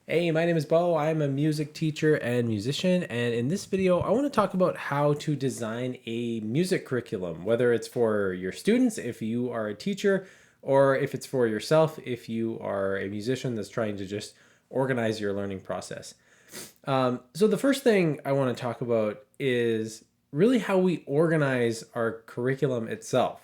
Hey, my name is Beau. I'm a music teacher and musician, and in this video, I want to talk about how to design a music curriculum, whether it's for your students if you are a teacher, or if it's for yourself if you are a musician that's trying to just organize your learning process. So the first thing I want to talk about is really how we organize our curriculum itself.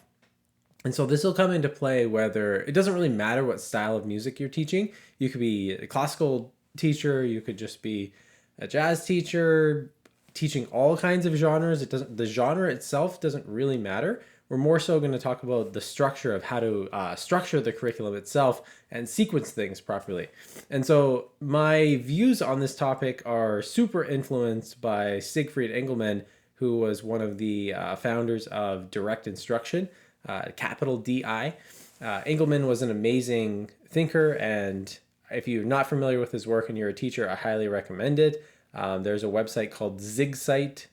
And so this will come into play whether it doesn't really matter what style of music you're teaching. You could be a classical teacher, you could just be a jazz teacher, teaching all kinds of genres. The genre itself doesn't really matter. We're more so going to talk about the structure of how to structure the curriculum itself and sequence things properly. And so my views on this topic are super influenced by Siegfried Engelmann, who was one of the founders of direct instruction, capital DI. Engelmann was an amazing thinker, and if you're not familiar with his work and you're a teacher, I highly recommend it. There's a website called ZigSite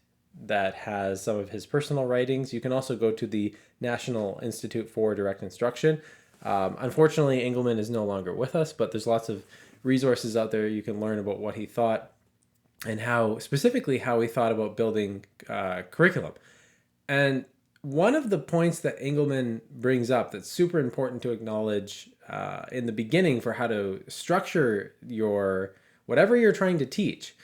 that has some of his personal writings. You can also go to the National Institute for Direct Instruction. Unfortunately, Engelmann is no longer with us, but there's lots of resources out there you can learn about what he thought and specifically how he thought about building curriculum. And one of the points that Engelmann brings up that's super important to acknowledge in the beginning for how to structure your whatever you're trying to teach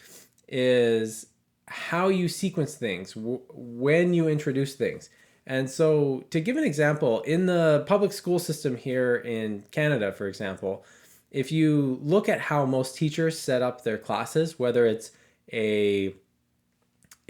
is how you sequence things, when you introduce things. And so to give an example, in the public school system here in Canada, for example, if you look at how most teachers set up their classes, whether it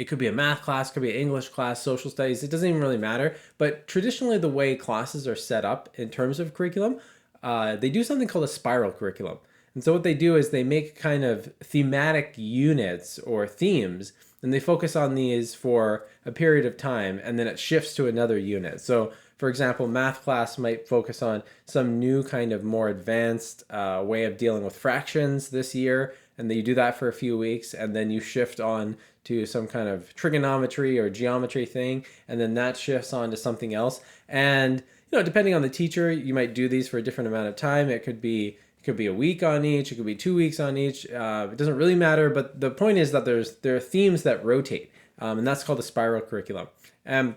could be a math class, could be an English class, social studies, it doesn't even really matter. But traditionally the way classes are set up in terms of curriculum, they do something called a spiral curriculum. And so what they do is they make kind of thematic units or themes, and they focus on these for a period of time, and then it shifts to another unit. So for example, math class might focus on some new kind of more advanced way of dealing with fractions this year, and then you do that for a few weeks, and then you shift on to some kind of trigonometry or geometry thing, and then that shifts on to something else. And depending on the teacher, you might do these for a different amount of time. It could be a week on each, it could be 2 weeks on each. It doesn't really matter, but the point is that there are themes that rotate, and that's called the spiral curriculum. And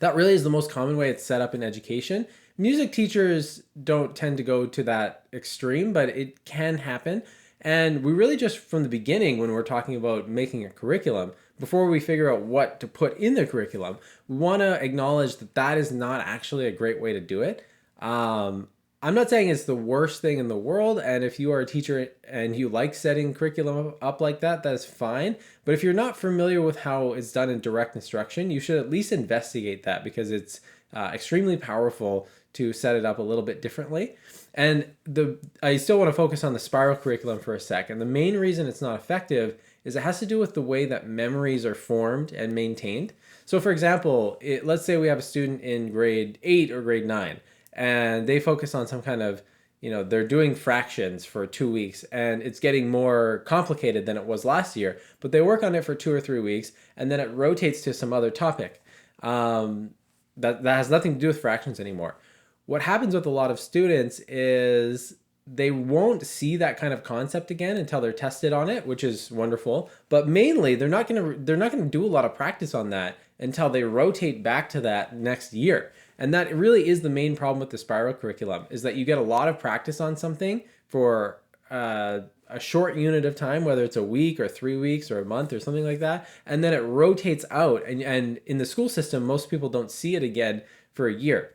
that really is the most common way it's set up in education. Music teachers don't tend to go to that extreme, but it can happen. And we really just from the beginning, when we're talking about making a curriculum, before we figure out what to put in the curriculum, we want to acknowledge that that is not actually a great way to do it. I'm not saying it's the worst thing in the world, and if you are a teacher and you like setting curriculum up like that, that is fine. But if you're not familiar with how it's done in direct instruction, you should at least investigate that, because it's extremely powerful to set it up a little bit differently. And I still want to focus on the spiral curriculum for a sec. And the main reason it's not effective is it has to do with the way that memories are formed and maintained. So for example, let's say we have a student in grade 8 or grade 9, and they focus on some kind of, they're doing fractions for 2 weeks, and it's getting more complicated than it was last year, but they work on it for 2 or 3 weeks, and then it rotates to some other topic that has nothing to do with fractions anymore. What happens with a lot of students is they won't see that kind of concept again until they're tested on it, which is wonderful. But mainly, they're not gonna do a lot of practice on that until they rotate back to that next year. And that really is the main problem with the spiral curriculum, is that you get a lot of practice on something for a short unit of time, whether it's a week or 3 weeks or a month or something like that, and then it rotates out. And in the school system, most people don't see it again for a year.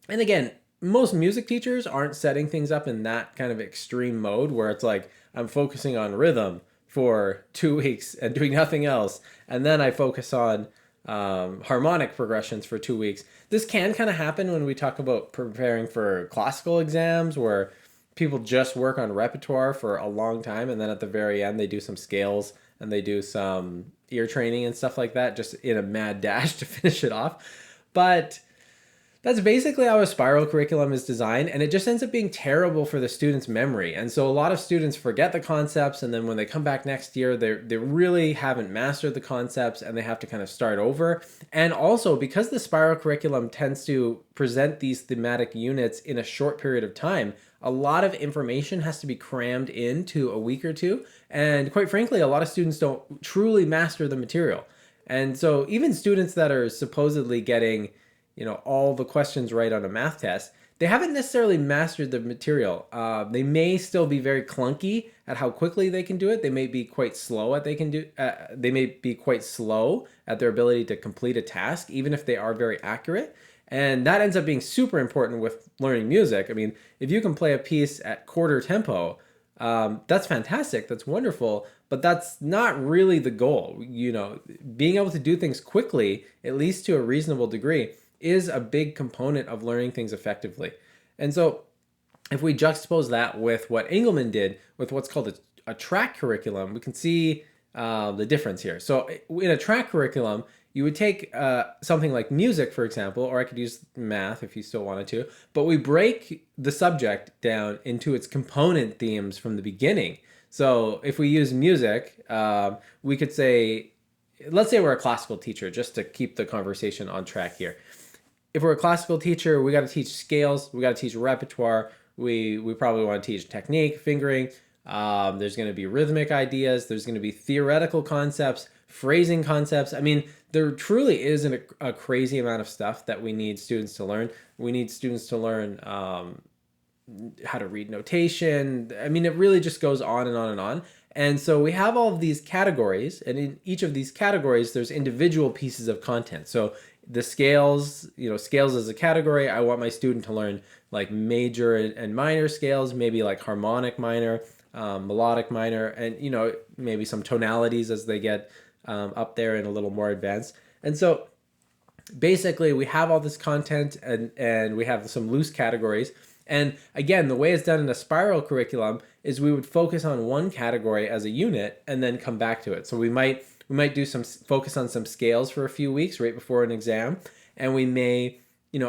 And again, most music teachers aren't setting things up in that kind of extreme mode where it's like, I'm focusing on rhythm for 2 weeks and doing nothing else, and then I focus on harmonic progressions for 2 weeks. This can kind of happen when we talk about preparing for classical exams, where people just work on repertoire for a long time, and then at the very end they do some scales and they do some ear training and stuff like that, just in a mad dash to finish it off. But that's basically how a spiral curriculum is designed, and it just ends up being terrible for the students' memory. And so a lot of students forget the concepts, and then when they come back next year, they really haven't mastered the concepts, and they have to kind of start over. And also, because the spiral curriculum tends to present these thematic units in a short period of time, a lot of information has to be crammed into a week or two. And quite frankly, a lot of students don't truly master the material. And so even students that are supposedly getting, all the questions right on a math test, they haven't necessarily mastered the material. They may still be very clunky at how quickly they can do it. They may be quite slow at they may be quite slow at their ability to complete a task, even if they are very accurate. And that ends up being super important with learning music. I mean, if you can play a piece at quarter tempo, that's fantastic. That's wonderful. But that's not really the goal. Being able to do things quickly, at least to a reasonable degree, is a big component of learning things effectively. And so if we juxtapose that with what Engelman did with what's called a track curriculum, we can see the difference here. So in a track curriculum, you would take something like music, for example, or I could use math if you still wanted to, but we break the subject down into its component themes from the beginning. So if we use music, we could say, let's say we're a classical teacher, just to keep the conversation on track here. If we're a classical teacher, we got to teach scales, we got to teach repertoire, we probably want to teach technique, fingering. There's going to be rhythmic ideas, there's going to be theoretical concepts, phrasing concepts. I mean, there truly is a crazy amount of stuff that we need students to learn. We need students to learn how to read notation. I mean, it really just goes on and on and on. And so we have all of these categories, and in each of these categories, there's individual pieces of content. So the scales, scales as a category, I want my student to learn like major and minor scales, maybe like harmonic minor, melodic minor, and, maybe some tonalities as they get up there and a little more advanced. And so basically we have all this content and we have some loose categories. And again, the way it's done in a spiral curriculum is we would focus on one category as a unit and then come back to it. So we might do some focus on some scales for a few weeks right before an exam, and we may,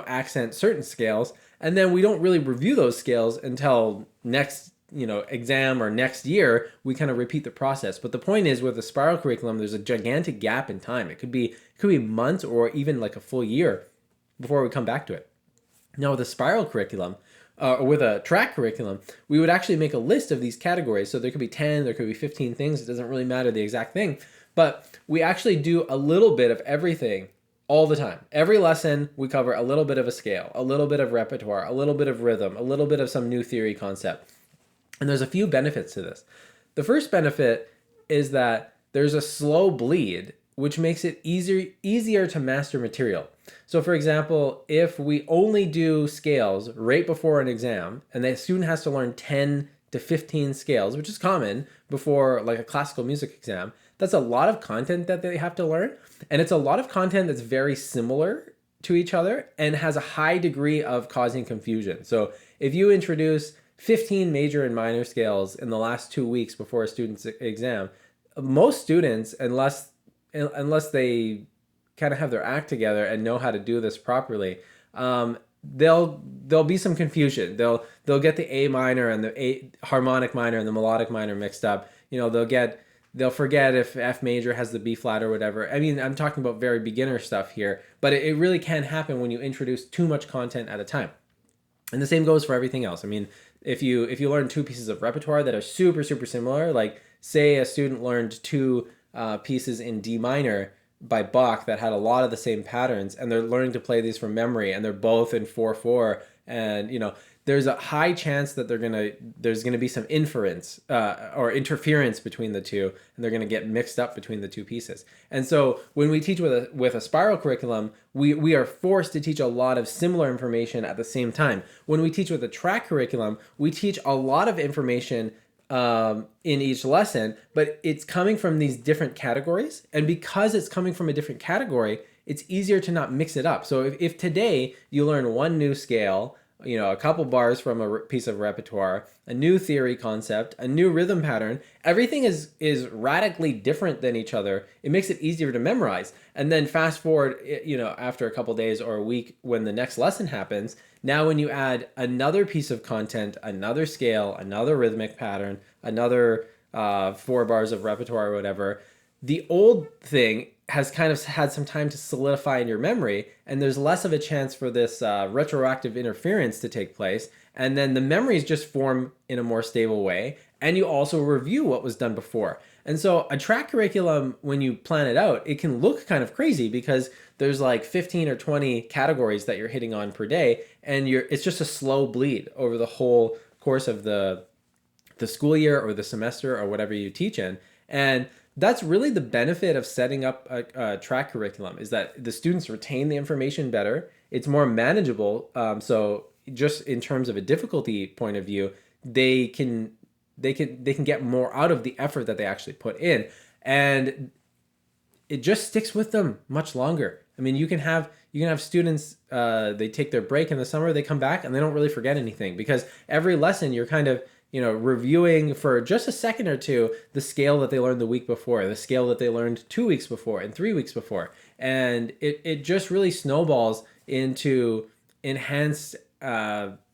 accent certain scales, and then we don't really review those scales until next, exam or next year. We kind of repeat the process. But the point is, with a spiral curriculum, there's a gigantic gap in time. It could be months or even like a full year before we come back to it. Now with a spiral curriculum, or with a track curriculum, we would actually make a list of these categories. So there could be 10, there could be 15 things. It doesn't really matter the exact thing. But we actually do a little bit of everything all the time. Every lesson, we cover a little bit of a scale, a little bit of repertoire, a little bit of rhythm, a little bit of some new theory concept. And there's a few benefits to this. The first benefit is that there's a slow bleed, which makes it easier to master material. So for example, if we only do scales right before an exam, and the student has to learn 10 to 15 scales, which is common before like a classical music exam, that's a lot of content that they have to learn. And it's a lot of content that's very similar to each other and has a high degree of causing confusion. So if you introduce 15 major and minor scales in the last 2 weeks before a student's exam, most students, unless they kind of have their act together and know how to do this properly, there'll be some confusion. They'll get the A minor and the harmonic minor and the melodic minor mixed up. They'll forget if F major has the B flat or whatever. I mean, I'm talking about very beginner stuff here, but it really can happen when you introduce too much content at a time. And the same goes for everything else. I mean, if you learn 2 pieces of repertoire that are super, super similar, like say a student learned 2 pieces in D minor by Bach that had a lot of the same patterns, and they're learning to play these from memory, and they're both in 4/4, and there's a high chance that there's gonna be some inference or interference between the two, and they're gonna get mixed up between the 2 pieces. And so when we teach with a spiral curriculum, we are forced to teach a lot of similar information at the same time. When we teach with a track curriculum, we teach a lot of information in each lesson, but it's coming from these different categories. And because it's coming from a different category, it's easier to not mix it up. So if today you learn one new scale, a couple bars from a piece of repertoire, a new theory concept, a new rhythm pattern, everything is radically different than each other. It makes it easier to memorize. And then fast forward, after a couple days or a week when the next lesson happens, now when you add another piece of content, another scale, another rhythmic pattern, another 4 bars of repertoire or whatever, the old thing has kind of had some time to solidify in your memory, and there's less of a chance for this retroactive interference to take place, And then the memories just form in a more stable way. And you also review what was done before. And so a track curriculum, when you plan it out, it can look kind of crazy because there's like 15 or 20 categories that you're hitting on per day. And it's just a slow bleed over the whole course of the school year or the semester or whatever you teach in. And that's really the benefit of setting up a track curriculum, is that the students retain the information better. It's more manageable. So just in terms of a difficulty point of view, they can get more out of the effort that they actually put in, and it just sticks with them much longer. I mean, you can have students, they take their break in the summer, they come back and they don't really forget anything, because every lesson you're kind of reviewing for just a second or two the scale that they learned the week before, the scale that they learned 2 weeks before and 3 weeks before, and it just really snowballs into enhanced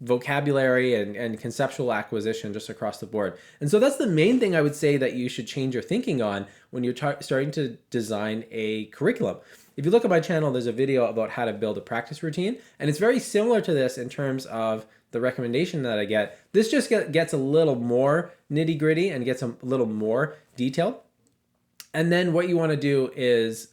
vocabulary and conceptual acquisition just across the board. And so that's the main thing I would say that you should change your thinking on when you're starting to design a curriculum. If you look at my channel, there's a video about how to build a practice routine, and it's very similar to this in terms of the recommendation that I get. This just gets a little more nitty gritty and gets a little more detailed. And then what you want to do is,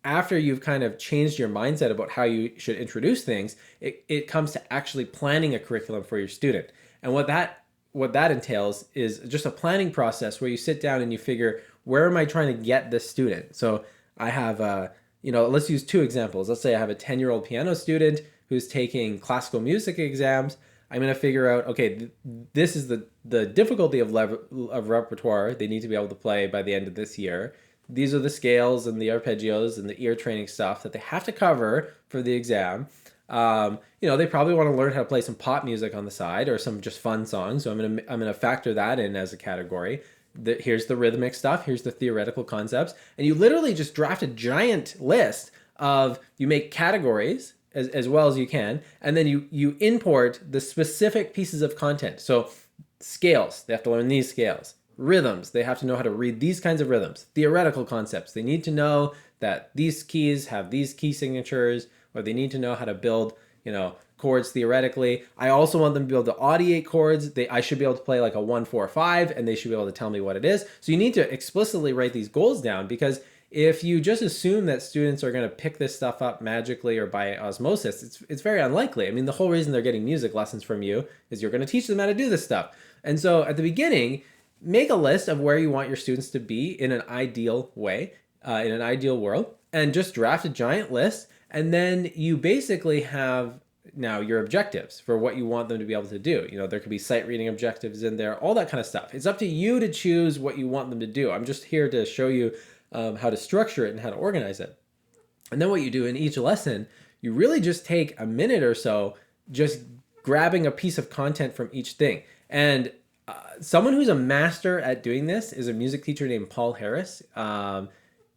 after you've kind of changed your mindset about how you should introduce things, it comes to actually planning a curriculum for your student. And what that entails is just a planning process where you sit down and you figure, where am I trying to get this student? So I have, let's use two examples. Let's say I have a 10-year-old piano student who's taking classical music exams. I'm going to figure out, okay, this is the difficulty of repertoire they need to be able to play by the end of this year. These are the scales and the arpeggios and the ear training stuff that they have to cover for the exam. They probably want to learn how to play some pop music on the side or some just fun songs. So I'm gonna factor that in as a category. Here's the rhythmic stuff. Here's the theoretical concepts. And you literally just draft a giant list of, you make categories as well as you can, and then you import the specific pieces of content. So scales, they have to learn these scales. Rhythms, they have to know how to read these kinds of rhythms. Theoretical concepts, they need to know that these keys have these key signatures, or they need to know how to build, chords theoretically. I also want them to be able to audiate chords. I should be able to play like a 1-4-5, and they should be able to tell me what it is. So you need to explicitly write these goals down, because if you just assume that students are going to pick this stuff up magically or by osmosis, it's very unlikely. I mean, the whole reason they're getting music lessons from you is you're going to teach them how to do this stuff. And so at the beginning, make a list of where you want your students to be in an ideal way, in an ideal world, and just draft a giant list. And then you basically have now your objectives for what you want them to be able to do. There could be sight reading objectives in there, all that kind of stuff. It's up to you to choose what you want them to do. I'm just here to show you how to structure it and how to organize it. And then what you do in each lesson, you really just take a minute or so just grabbing a piece of content from each thing. And someone who's a master at doing this is a music teacher named Paul Harris.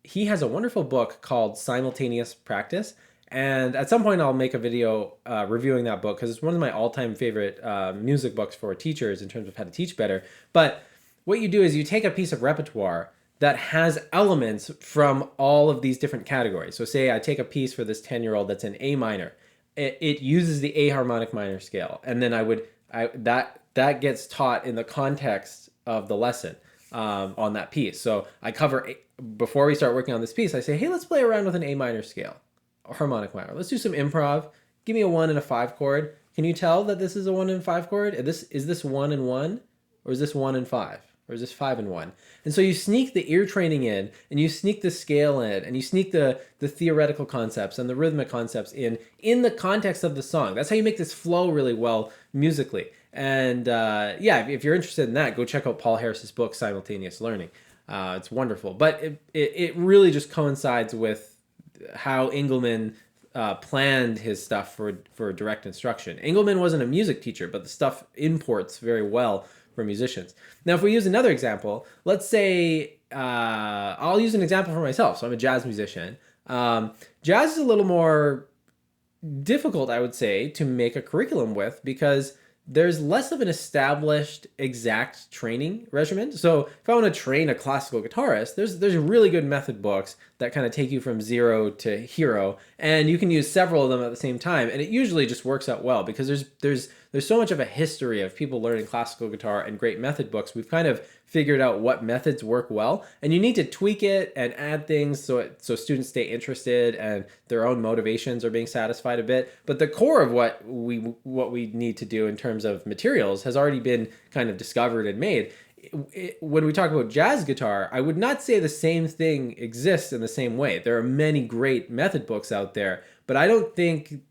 He has a wonderful book called Simultaneous Practice. And at some point I'll make a video reviewing that book, because it's one of my all-time favorite music books for teachers in terms of how to teach better. But what you do is you take a piece of repertoire that has elements from all of these different categories. So say I take a piece for this 10-year-old that's in A minor. It uses the A harmonic minor scale. And then that gets taught in the context of the lesson on that piece. So I cover, before we start working on this piece, I say, hey, let's play around with an A minor scale, a harmonic minor. Let's do some improv. Give me a 1 and a 5 chord. Can you tell that this is a 1 and 5 chord? Is this 1 and 1? Or is this 1 and 5? Or is this 5 and 1? And so you sneak the ear training in, and you sneak the scale in, and you sneak the theoretical concepts and the rhythmic concepts in the context of the song. That's how you make this flow really well musically. And if you're interested in that, go check out Paul Harris's book, Simultaneous Learning. It's wonderful. But it really just coincides with how Engelman planned his stuff for direct instruction. Engelman wasn't a music teacher, but the stuff imports very well for musicians. Now, if we use another example, let's say, I'll use an example for myself. So I'm a jazz musician. Jazz is a little more difficult, I would say, to make a curriculum with, because there's less of an established exact training regimen. So if I want to train a classical guitarist, there's really good method books that kind of take you from zero to hero, and you can use several of them at the same time, and it usually just works out well because there's so much of a history of people learning classical guitar and great method books. We've kind of figured out what methods work well, and you need to tweak it and add things so students stay interested and their own motivations are being satisfied a bit. But the core of what we need to do in terms of materials has already been kind of discovered and made. When we talk about jazz guitar, I would not say the same thing exists in the same way. There are many great method books out there, but I don't think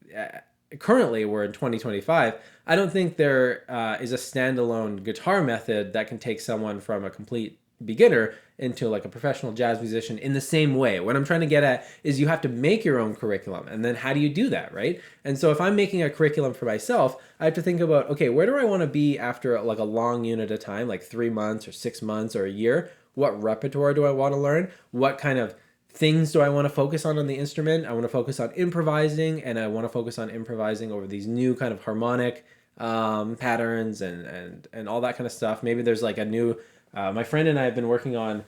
currently we're in 2025. I don't think there is a standalone guitar method that can take someone from a complete beginner into like a professional jazz musician in the same way. What I'm trying to get at is you have to make your own curriculum, and then how do you do that, right? And so if I'm making a curriculum for myself, I have to think about, okay, where do I want to be after like a long unit of time, like 3 months or 6 months or a year? What repertoire do I want to learn? What kind of things do I want to focus on the instrument? I want to focus on improvising, and I want to focus on improvising over these new kind of harmonic patterns and all that kind of stuff. Maybe there's like a new my friend and I have been working on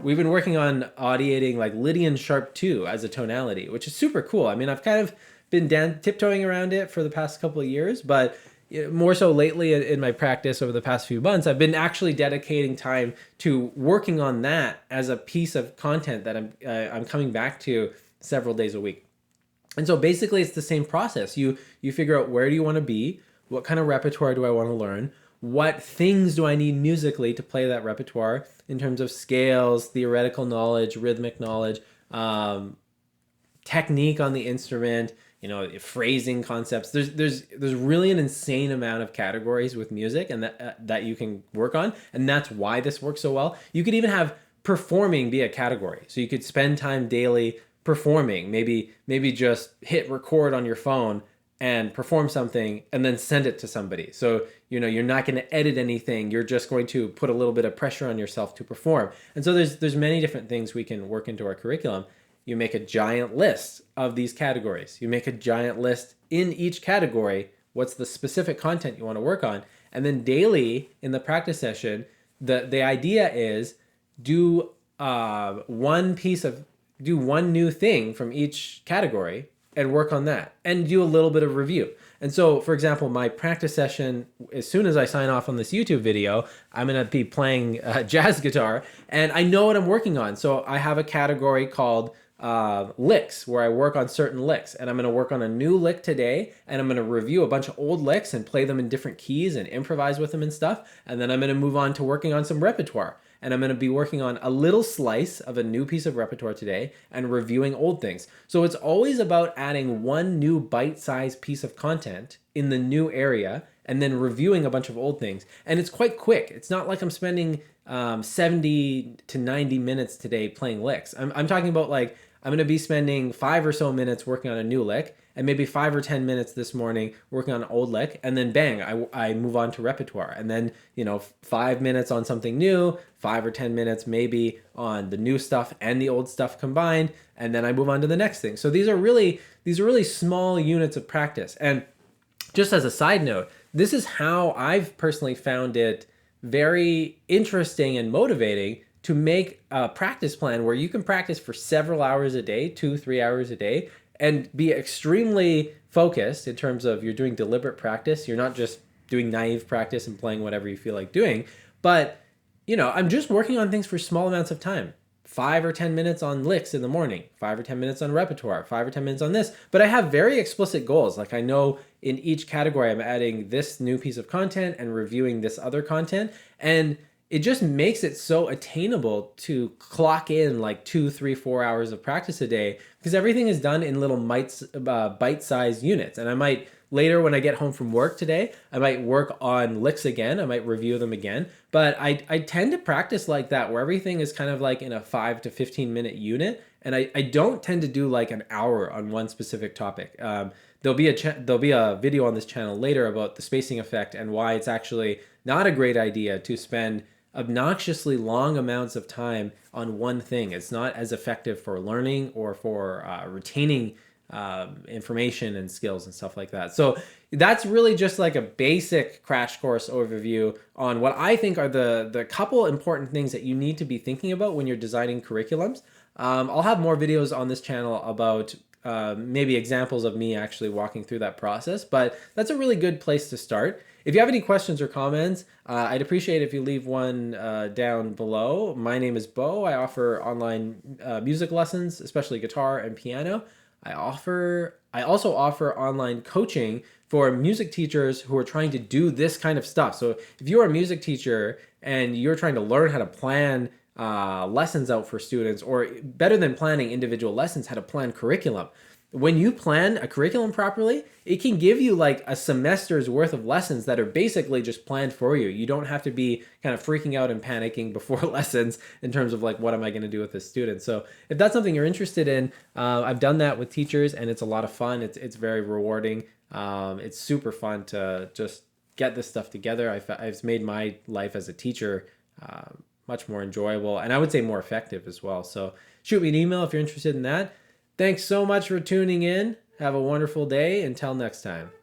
we've been working on audiating like Lydian sharp 2 as a tonality, which is super cool. I mean, I've kind of been tiptoeing around it for the past couple of years, but more so lately in my practice over the past few months, I've been actually dedicating time to working on that as a piece of content that I'm coming back to several days a week. And so basically it's the same process. You figure out where do you want to be, what kind of repertoire do I want to learn, what things do I need musically to play that repertoire in terms of scales, theoretical knowledge, rhythmic knowledge, technique on the instrument, phrasing concepts. There's really an insane amount of categories with music and that you can work on, and that's why this works so well. You could even have performing be a category. So you could spend time daily performing, maybe just hit record on your phone and perform something and then send it to somebody. So, you're not going to edit anything. You're just going to put a little bit of pressure on yourself to perform. And so there's many different things we can work into our curriculum. You make a giant list of these categories. You make a giant list in each category. What's the specific content you want to work on? And then daily in the practice session, the idea is do one new thing from each category and work on that and do a little bit of review. And so, for example, my practice session, as soon as I sign off on this YouTube video, I'm going to be playing jazz guitar, and I know what I'm working on. So I have a category called licks, where I work on certain licks, and I'm going to work on a new lick today, and I'm going to review a bunch of old licks and play them in different keys and improvise with them and stuff. And then I'm going to move on to working on some repertoire. And I'm going to be working on a little slice of a new piece of repertoire today and reviewing old things. So it's always about adding one new bite-sized piece of content in the new area and then reviewing a bunch of old things. And it's quite quick. It's not like I'm spending 70 to 90 minutes today playing licks. I'm talking about like I'm going to be spending 5 or so minutes working on a new lick, and maybe 5 or 10 minutes this morning working on an old lick, and then bang, I move on to repertoire. And then, 5 minutes on something new, 5 or 10 minutes maybe on the new stuff and the old stuff combined, and then I move on to the next thing. So these are really small units of practice. And just as a side note, this is how I've personally found it very interesting and motivating to make a practice plan where you can practice for several hours a day, 2-3 hours a day, and be extremely focused in terms of you're doing deliberate practice. You're not just doing naive practice and playing whatever you feel like doing. But, I'm just working on things for small amounts of time. 5 or 10 minutes on licks in the morning, 5 or 10 minutes on repertoire, 5 or 10 minutes on this. But I have very explicit goals. Like I know in each category I'm adding this new piece of content and reviewing this other content. And it just makes it so attainable to clock in like 2, 3, 4 hours of practice a day because everything is done in little bite-sized units. And I might later when I get home from work today, I might work on licks again. I might review them again. But I tend to practice like that where everything is kind of like in a 5 to 15 minute unit. And I don't tend to do like an hour on one specific topic. There'll be a video on this channel later about the spacing effect and why it's actually not a great idea to spend obnoxiously long amounts of time on one thing. It's not as effective for learning or for retaining information and skills and stuff like that. So that's really just like a basic crash course overview on what I think are the couple important things that you need to be thinking about when you're designing curriculums. I'll have more videos on this channel about maybe examples of me actually walking through that process, but that's a really good place to start. If you have any questions or comments, I'd appreciate if you leave one down below. My name is Beau. I offer online music lessons, especially guitar and piano. I also offer online coaching for music teachers who are trying to do this kind of stuff. So if you're a music teacher and you're trying to learn how to plan lessons out for students, or better than planning individual lessons, how to plan curriculum. When you plan a curriculum properly, it can give you like a semester's worth of lessons that are basically just planned for you. You don't have to be kind of freaking out and panicking before lessons in terms of like, what am I going to do with this student? So if that's something you're interested in, I've done that with teachers and it's a lot of fun. It's very rewarding. It's super fun to just get this stuff together. I've made my life as a teacher much more enjoyable, and I would say more effective as well. So shoot me an email if you're interested in that. Thanks so much for tuning in. Have a wonderful day. Until next time.